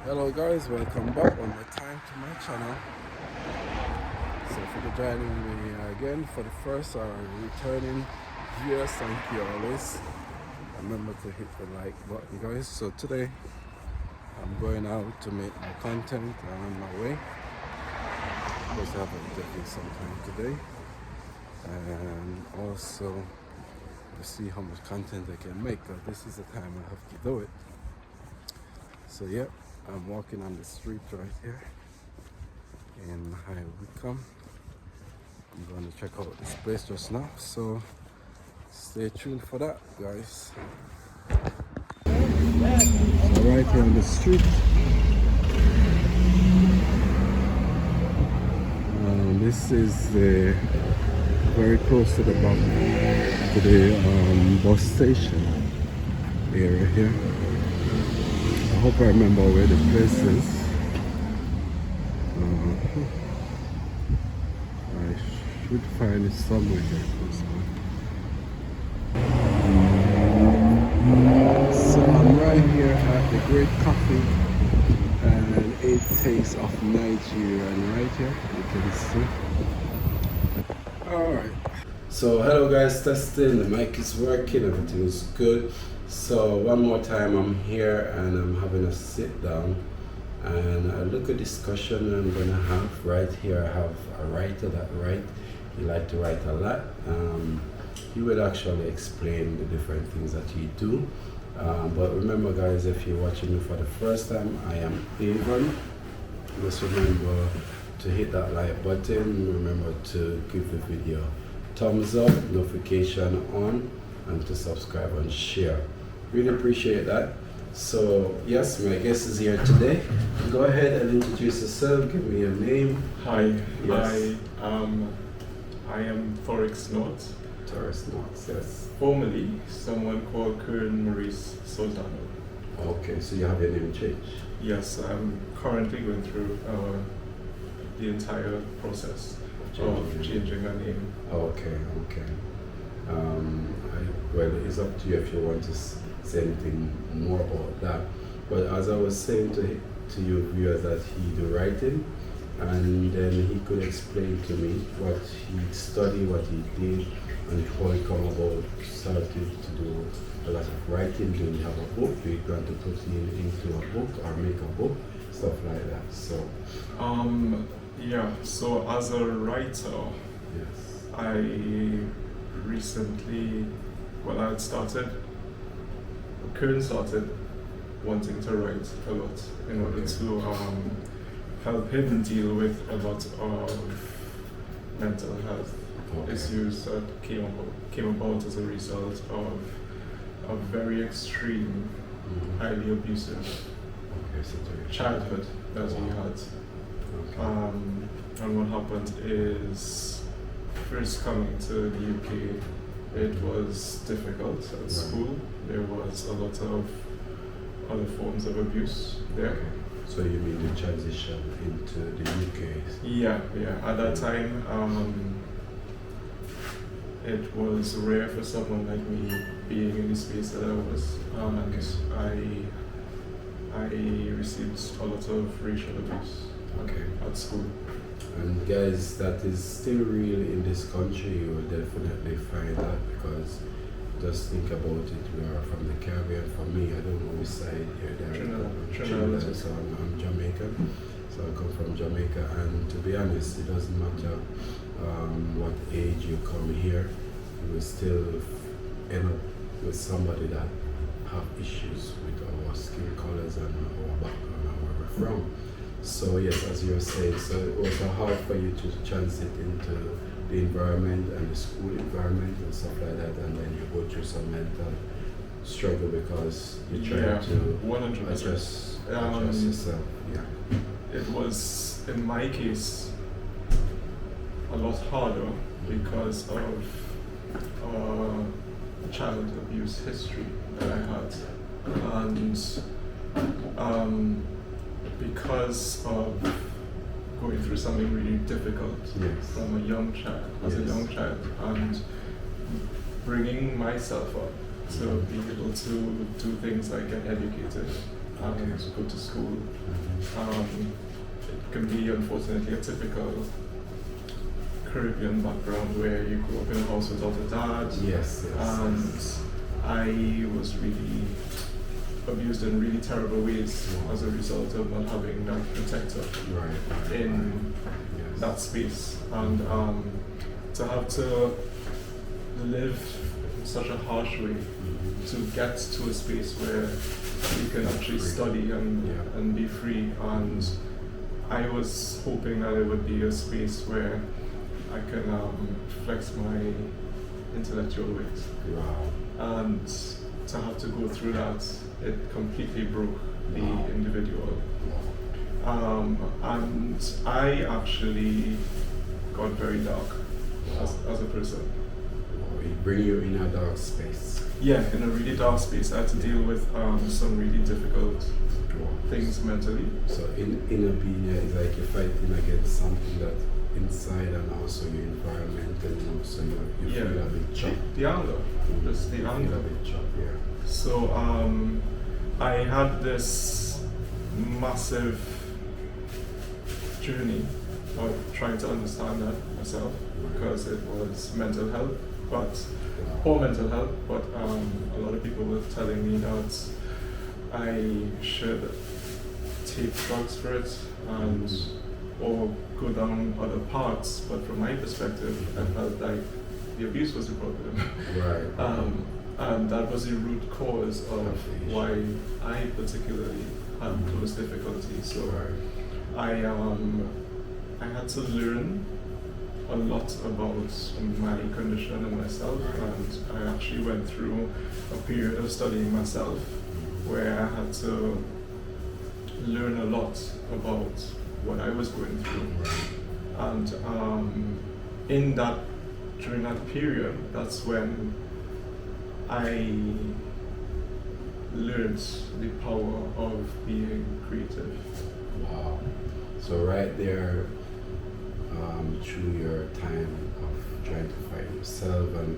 Hello guys, welcome back one more time to my channel. So for joining me again for the first or returning viewers, thank you always. Remember to hit the like button guys. So today I'm going out to make my content. I'm on my way. I'm supposed to have an interview sometime today. And also to see how much content I can make, because this is the time I have to do it. So yeah, I'm walking on the street right here in High Wycombe. I'm going to check out this place just now, so stay tuned for that guys. So right here on the street, this is the very close to the bus station area here. I hope I remember where the place is. I should find it somewhere here close by. So I'm right here at the Great Coffee and Eight Tastes of Nigeria, and right here you can see. Alright. So hello guys, testing, the mic is working, everything is good. So one more time I'm here and I'm having a sit down and a little discussion I'm gonna have. Right here I have a writer that he likes to write a lot. He will actually explain the different things that he do. But remember guys, if you're watching me for the first time, I am Avon. Just remember to hit that like button, remember to give the video thumbs up, notification on, and to subscribe and share. Really appreciate that. So yes, my guest is here today. Go ahead and introduce yourself, give me your name. Hi, Yes. I am Thoryx North. Thoryx North, yes. Formerly, someone called Kern Maurice Sozano. Okay, so you have your name changed. Yes, I'm currently going through the entire process of changing my name. Okay. Well, it's up to you if you want to say anything more about that. But as I was saying to you viewers, that he do writing, and then he could explain to me what he studied, what he did, and how he come about started to do a lot of writing. Do you have a book? Do you plan to put it into a book or make a book? Stuff like that. So Yeah, so as a writer, yes. I recently, Kern started wanting to write a lot in order to help him deal with a lot of mental health issues that came about as a result of a very extreme, highly abusive childhood that he had. And what happened is, first coming to the UK, it was difficult at school. There was a lot of other forms of abuse there. Okay. So you mean the transition into the UK? Yeah. At that time, it was rare for someone like me being in the space that I was, and I received a lot of racial abuse at school. And guys, that is still real in this country. You will definitely find that, because just think about it. We are from the Caribbean. For me, I don't know which side you're there. Trinidad. So I'm Jamaican. So I come from Jamaica, and to be honest, it doesn't matter what age you come here, you will still end up with somebody that have issues with our skin colors and our background and where we're from. So yes, as you're saying, so it was hard for you to transit into the environment and the school environment and stuff like that, and then you go through some mental struggle because you're trying to 100%. adjust yourself. Yeah. It was, in my case, a lot harder because of child abuse history that I had, and because of going through something really difficult from a young child, and bringing myself up to be able to do things like get educated, and go to school. It can be, unfortunately, a typical Caribbean background where you grew up in a house without a dad. Yes. And I was really abused in really terrible ways as a result of not having that protector in that space. And to have to live in such a harsh way to get to a space where you can actually study and be free. And I was hoping that it would be a space where I can flex my intellectual wings. Wow. And to have to go through that, it completely broke the individual. And I actually got very dark as a person. It bring you in a dark space. Yeah, in a really dark space. I had to deal with some really difficult things mentally. So in being is like you're fighting against something that inside and also your environment, and also you feel a bit chopped. The anger, just the anger. A bit chopped, So I had this massive journey of trying to understand that myself, because it was mental health, but poor mental health, but a lot of people were telling me that I should take drugs for it and or go down other paths, but from my perspective I felt like the abuse was the problem. And that was the root cause of why I particularly had those difficulties. So I had to learn a lot about my condition and myself, and I actually went through a period of studying myself where I had to learn a lot about what I was going through. And during that period, that's when I learned the power of being creative. Wow. So right there, through your time of trying to find yourself and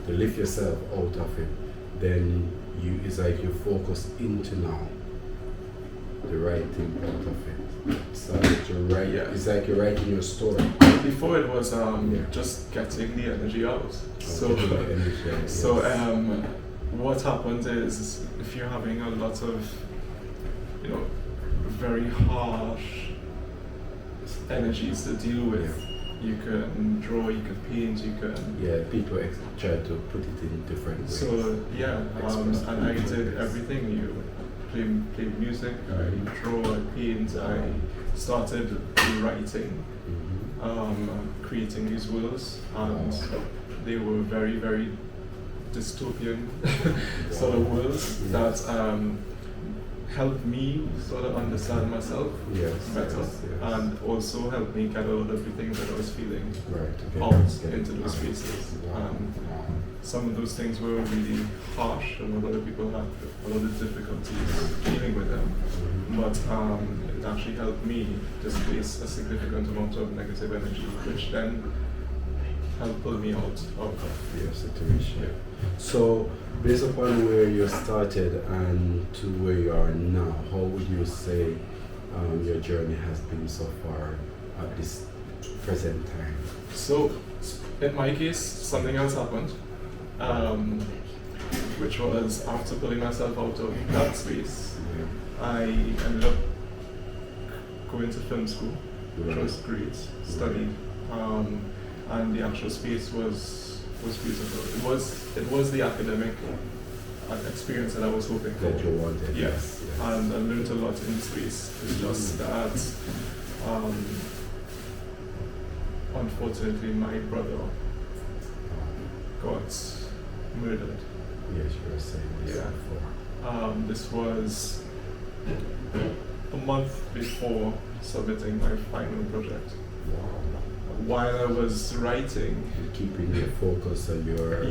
to lift yourself out of it, then it's like you focus into now the writing part of it. So to write, it's like you're writing your story. Before it was just getting the energy out. What happens is, if you're having a lot of very harsh energies to deal with, you can draw, you can paint, you can... Yeah, people try to put it in different ways. So and I did everything. You play music, I draw, I paint, I started writing, creating these worlds, and they were very, very dystopian sort of worlds that helped me sort of understand myself better, and also helped me get a lot of the things that I was feeling out into those spaces. Some of those things were really harsh, and a lot of people had a lot of difficulties dealing with them. But it actually helped me displace a significant amount of negative energy, which then helped pull me out of your situation. So, based upon where you started and to where you are now, how would you say your journey has been so far at this present time? So, in my case, something else happened, which was after pulling myself out of that space, I ended up going to film school, which was great, studied, and the actual space was beautiful. It was the academic experience that I was hoping for. That you wanted. Yes. And I learned a lot in the space. It's just that, unfortunately, my brother got murdered. Yes, you were saying this before. This was a month before submitting my final project. While I was writing, keeping your focus and your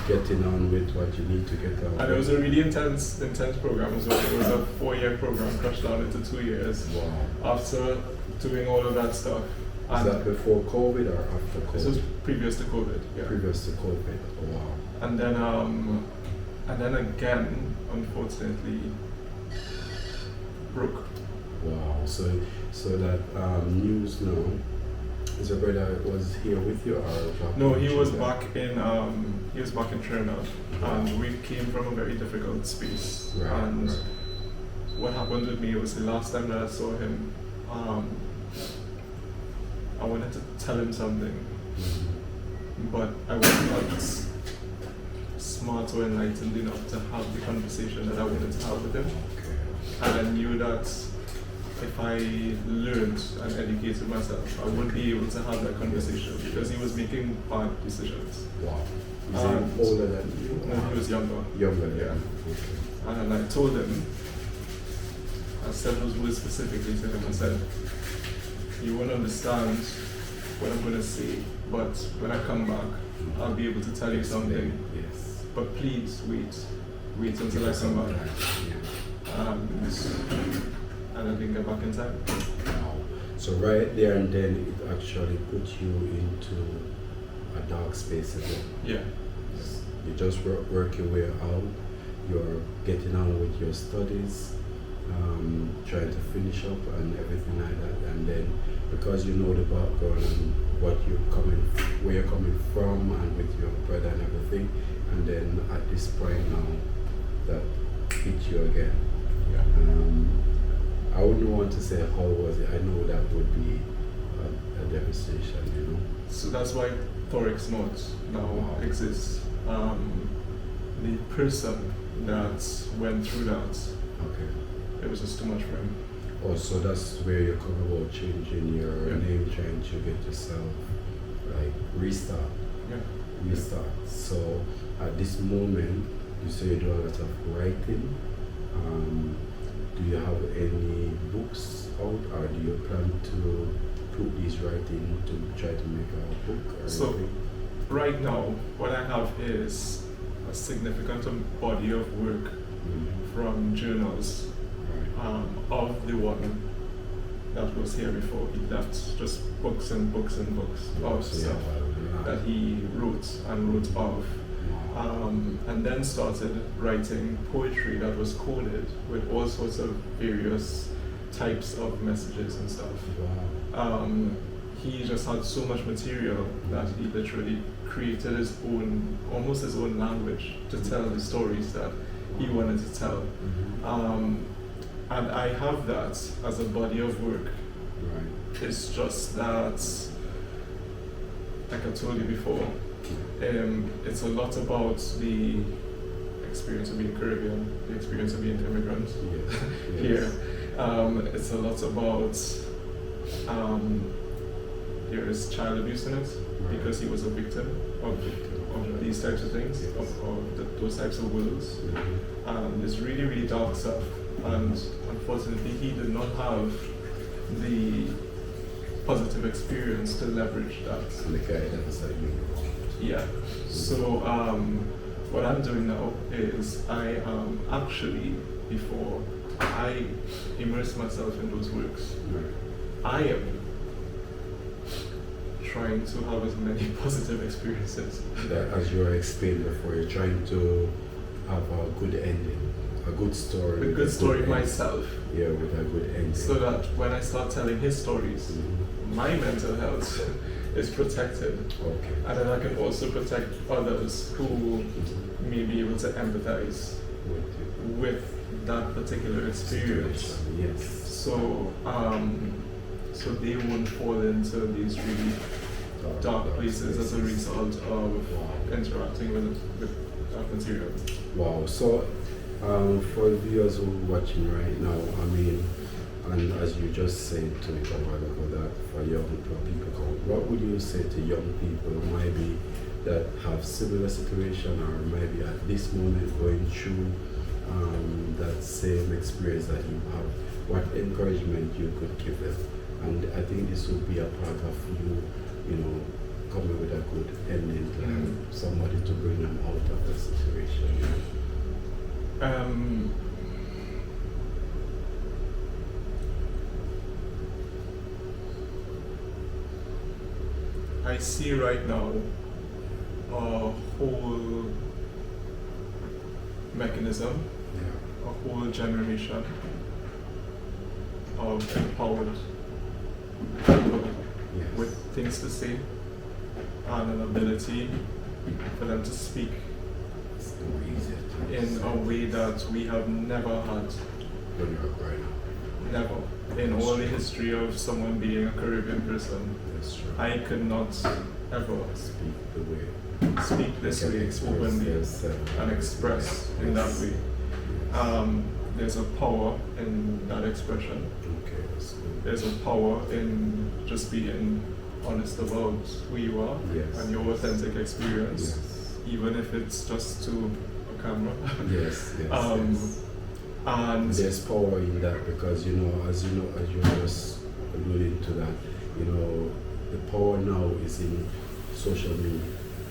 getting on with what you need to get on. And it was a really intense program as well. It was a 4-year program crushed down into 2 years. Wow. After doing all of that stuff. Was that before COVID or after COVID? This was previous to COVID. Yeah. Previous to COVID. Wow. And then again, unfortunately, broke. Wow. So that news now. Is your brother was here with you or back No, in he was Trinidad? back in Trinidad, and we came from a very difficult space. Right, And right. what happened with me was the last time that I saw him, I wanted to tell him something, but I was not smart or enlightened enough to have the conversation that I wanted to have with him. Okay. And I knew that if I learned and educated myself, I would be able to have that conversation because he was making bad decisions. Wow. Is And- he older than you? No, he was younger. Younger than Yeah. you. Okay. And I told him, I said those words specifically to him. I said, you won't understand what I'm going to say, but when I come back, I'll be able to tell you something. Yes. But please wait until I come back. Yeah. And I didn't get back in time. Wow. So right there and then it actually put you into a dark space again. Yeah. You just work your way out. You're getting on with your studies, trying to finish up and everything like that. And then because you know the background and where you're coming from and with your brother and everything, and then at this point now that hit you again. Yeah. I wouldn't want to say how was it. I know that would be a devastation, you know. So that's why Thoryx notes now Wow. exists. The person that went through that, Okay. it was just too much for him. Oh, so that's where you're coming about changing your Yeah. name, trying to get yourself like restart. Yeah. Restart. So at this moment, you say you do a lot of writing. Do you have any books out, or do you plan to put these writing to try to make a book or So- anything? Right now, what I have is a significant body of work from journals Right. of the one that was here before. He left just books and books and books of So, yeah, stuff well, that he wrote of. wow. And then started writing poetry that was coded with all sorts of various types of messages and stuff. Wow. He just had so much material that he literally created his own, almost his own language to tell the stories that he wanted to tell. And I have that as a body of work. Right. It's just that, like I told you before, it's a lot about the experience of being Caribbean, the experience of being immigrant Yes. Yes. here. It's a lot about there is child abuse in it Right. because he was a victim of these types of things, Yes. of those types of wills. Mhm. It's really, really dark stuff. And unfortunately, he did not have the positive experience to leverage that. And the guidance that you Yeah. So what I'm doing now is I actually, before I immerse myself in those works, Right. I am trying to have as many positive experiences. That, as you were explained before, you're trying to have a good ending, a good story. A with good story end. myself, Yeah, with a good ending. so that when I start telling his stories, Mhm. my mental health is protected, Okay. and then I can also protect others who Mhm. may be able to empathize With you. with that particular experience. Yes. So, so they won't fall into these really dark places as a result of Wow. interacting with that material. Wow. So, for the viewers who are watching right now, I mean, and as you just said to me a while ago, that for young people, what would you say to young people who maybe that have similar situation or maybe at this moment going through that same experience that you have? What encouragement you could give them? And I think this would be a part of you know, coming with a good ending to have somebody to bring them out of the situation. I see right now a whole mechanism, Yeah. a whole generation of empowered people Yes. with things to say and an ability for them to speak It's more easier to in a way that we have never had, when you're right now. never. In all the history of someone being a Caribbean person, That's true. I could not ever Speak the way. speak this Can way express openly yourself. and express in that Yes. way. Yes. There's a power in that expression. Okay, that's good. There's a power in just being honest about who you are Yes. and your authentic experience, Yes. even if it's just to a camera. Yes, yes, Um, yes. And There's power in that because you know, as you were just alluding to that, you know, the power now is in social media.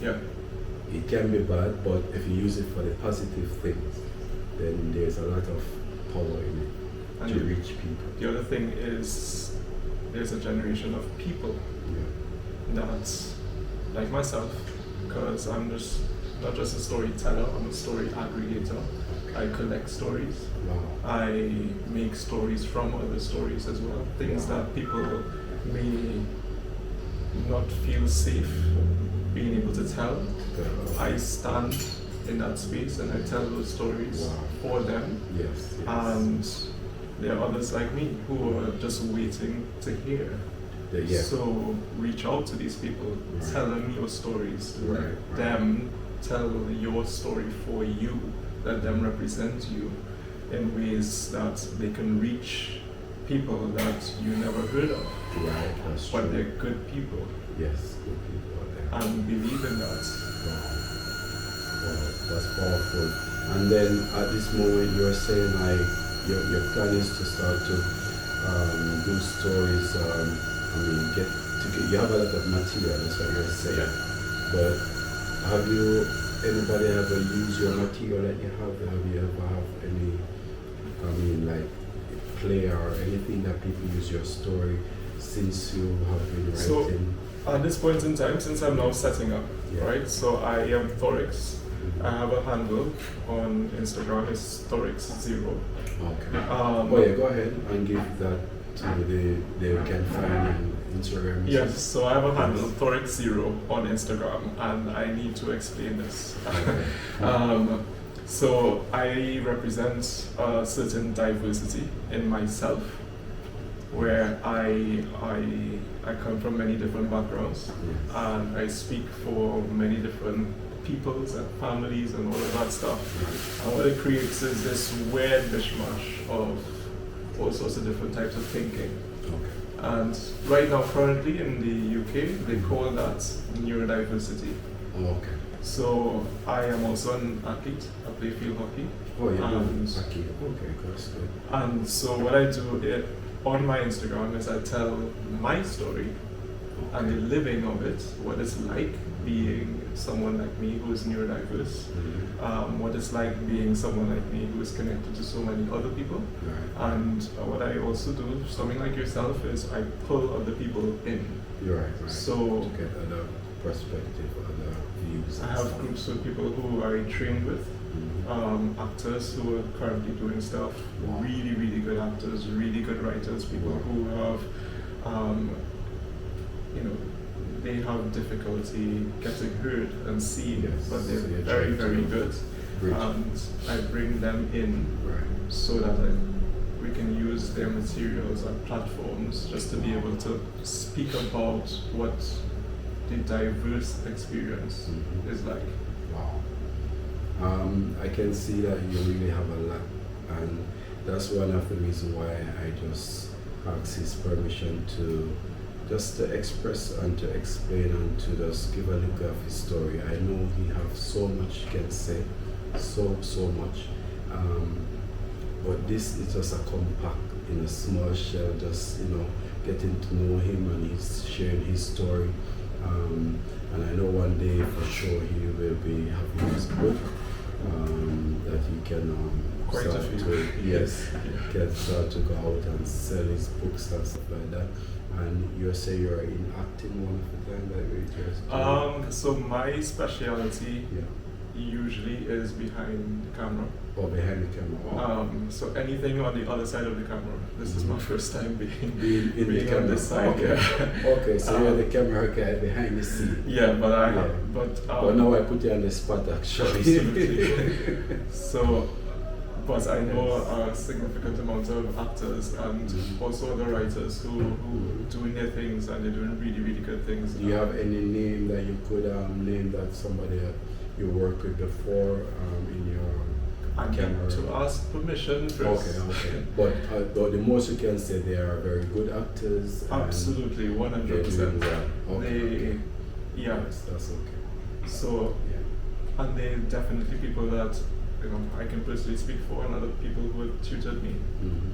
yeah, It can be bad, but if you use it for the positive things, then there's a lot of power in it and to reach people. the other thing is there's a generation of people Yeah. that, like myself, because I'm just not just a storyteller, I'm a story aggregator. I collect stories. Wow. I make stories from other stories as well. Things that people may not feel safe being able to tell. I stand in that space and I tell those stories Wow. for them. Yes. Yes. And there are others like me who are just waiting to hear. Yeah. So reach out to these people, Right. tell them your stories, Right, let right. them tell your story for you, let them represent you in ways that they can reach people that you never heard of, Right. That's true. but they're good people, Yes. Good people are there. and believe in that. Wow. Wow. That's powerful. And then at this moment, you're saying your plan is to start to do stories. You have a lot of material. That's what you're saying. Yeah. But have you anybody ever used your material that you have? Have you ever have any? Like play or anything that people use your story since you have been writing? So at this point in time, since I'm now setting up, Yeah. right? So I am Thoryx. I have a handle on Instagram. It's Thoryx0. Okay. Um, Go ahead and give that to they can find in Instagram. Yes, so I have a handle, Thoryx0 on Instagram, and I need to explain this. So I represent a certain diversity in myself, where I come from many different backgrounds, Yes. and I speak for many different peoples and families and all of that stuff. And what it creates is this weird mishmash of all sorts of different types of thinking. Okay. And right now, currently in the UK, they call that neurodiversity. Okay. So I am also an athlete. I play field hockey. Oh yeah. And- Okay, that's good. And so what I do on my Instagram is I tell my story and the living of it, what it's like being someone like me who is neurodiverse, Mhm. what it's like being someone like me who is connected to so many other people. Right. And what I also do, something like yourself, is I pull other people in. You're right. Right. So to get other perspective, other views. I have groups of people who I trained with, Mhm. actors who are currently doing stuff, Wow. really, really good actors, really good writers, people Wow. who have, they have difficulty getting heard and seen, Yes, but they're so you're very, trying to very good. bridge. And I bring them in Right. so that we can use their materials and platforms just to be able to speak about what the diverse experience Mhm. is like. Wow. I can see that you really have a lot, and that's one of the reasons why I just asked his permission to just to express and to explain and to just give a look of his story. I know he has so much he can say, so much. But this is just a compact in a small shell, just getting to know him, and he's sharing his story. And I know one day for sure he will be having his book that he can Quite a start few. to yes Yeah. can start to go out and sell his books and stuff like that. And you say you're in acting one of the time that we just So my specialty yeah. usually is behind the camera. Or behind the camera? Oh. So anything on the other side of the camera. This is my first time being the camera. On this side. Okay. Okay, so you're the camera guy behind the scene. Yeah, but but now I put you on the spot actually. Absolutely. So, but I know a significant amount of actors and also the writers who doing their things, and they're doing really, really good things. Do you have any name that you could name that somebody you worked with before in your camera? To ask permission first. Okay. But the most you can say, they are very good actors. Absolutely, 100%. Well. Okay. Yeah. Yes, that's okay. So, and they're definitely people that I can personally speak for, and other people who have tutored me,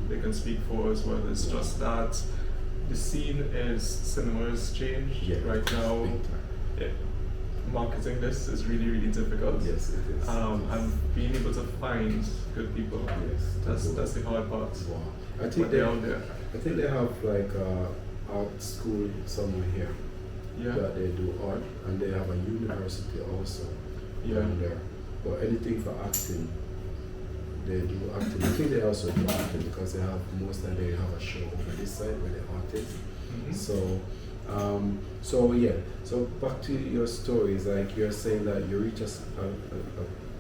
they can speak for as well. It's just that the scene cinema has changed right now. Marketing this is really, really difficult. Yes, it is. And being able to find good people, that's the hard part. Wow. I think they have like art school somewhere here. Yeah. That they do art, and they have a university also down there. But anything for acting, they do acting. I think they also do acting because they have they have a show over this side with the artists. So back to your stories, like you're saying that you reach a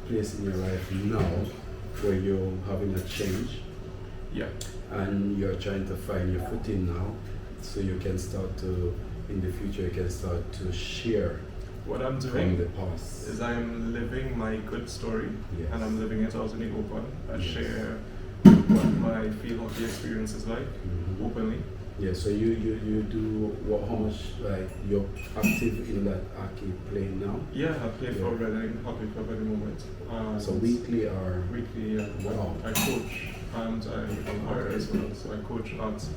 place in your life now where you're having a change. Yeah. And you're trying to find your footing now, so you can start to, in the future, you can start to share. What I'm doing from the past is I'm living my good story, and I'm living it out in the open. I share what my field hockey experience is like openly. Yeah, so you do how much, like, you're active in that hockey playing now? Yeah, I play for Reading Hockey Club at the moment. So weekly or? Weekly, yeah. Wow. I coach and I umpire as well. So I coach at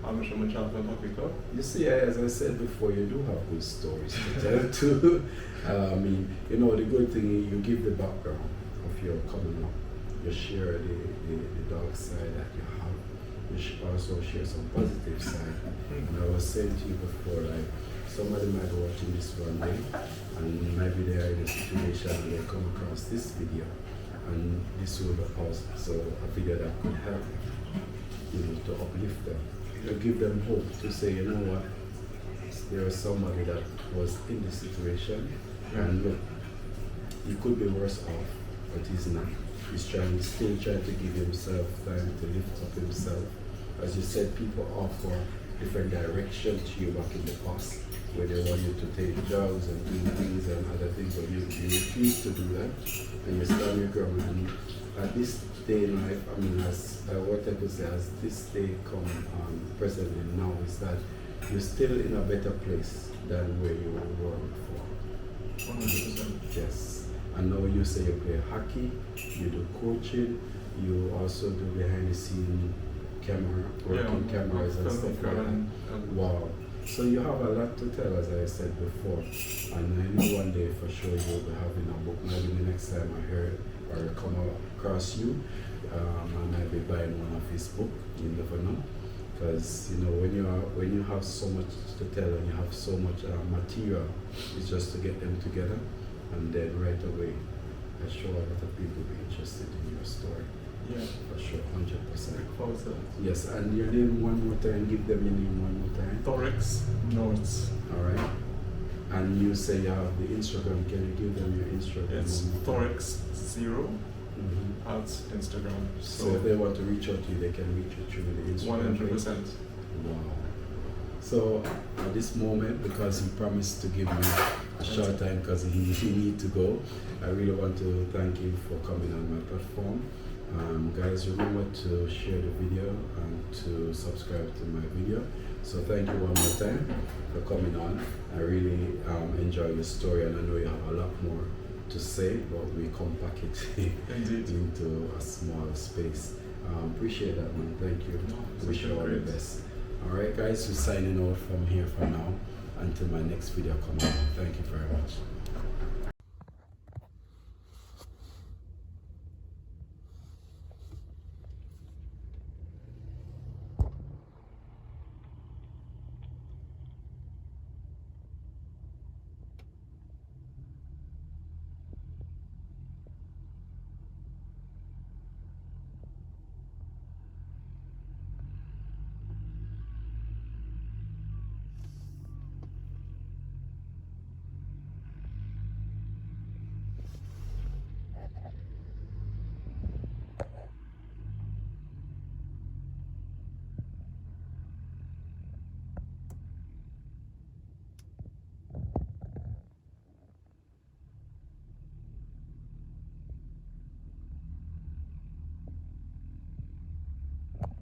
Amisham Champion Hockey Club. You see, as I said before, you do have good stories to tell too. I mean, the good thing is you give the background of your coming up. You share the dark side that you have. You also share some positive side. And I was saying to you before, like, somebody might be watching this one day, and maybe they are in a situation and they come across this video, and this will be awesome. So a video that could help, to uplift them, to give them hope, to say, you know what, there is somebody that was in this situation, and look, he could be worse off, but he's not. He's still trying to give himself time to lift up himself. As you said, people offer different direction to you back in the past, where they want you to take drugs and do things and other things, but you refuse to do that, and you stand your ground. And at this day in life, I mean, as what I could say, as this day come presently now, is that you're still in a better place than where you were before. 100%. Yes. And now you say you play hockey, you do coaching, you also do behind the scene working cameras and stuff like that. Wow. So you have a lot to tell, as I said before. And I know one day for sure you'll be having a book. Maybe the next time I hear or come across you, I might be buying one of his books. You never know. Because when you have so much to tell and you have so much material, it's just to get them together. And then right away, I'm sure a lot of people will be interested in your story. Yeah. For sure, 100%. Yes, and your name one more time, give them your name one more time. Thoryx Notes. Alright. And you say you have the Instagram, can you give them your Instagram? It's Thoryx0 at Instagram. So if they want to reach out to you, they can reach you through the Instagram. 100%. Wow. So at this moment, because he promised to give me a short time because he need to go, I really want to thank him for coming on my platform. Guys, remember to share the video and to subscribe to my video. So thank you one more time for coming on. I really enjoy your story, and I know you have a lot more to say, but we compact it into a small space. Appreciate that, man. Thank you. Wish you all the best. Alright guys, we're signing out from here for now until my next video comes out. Thank you very much.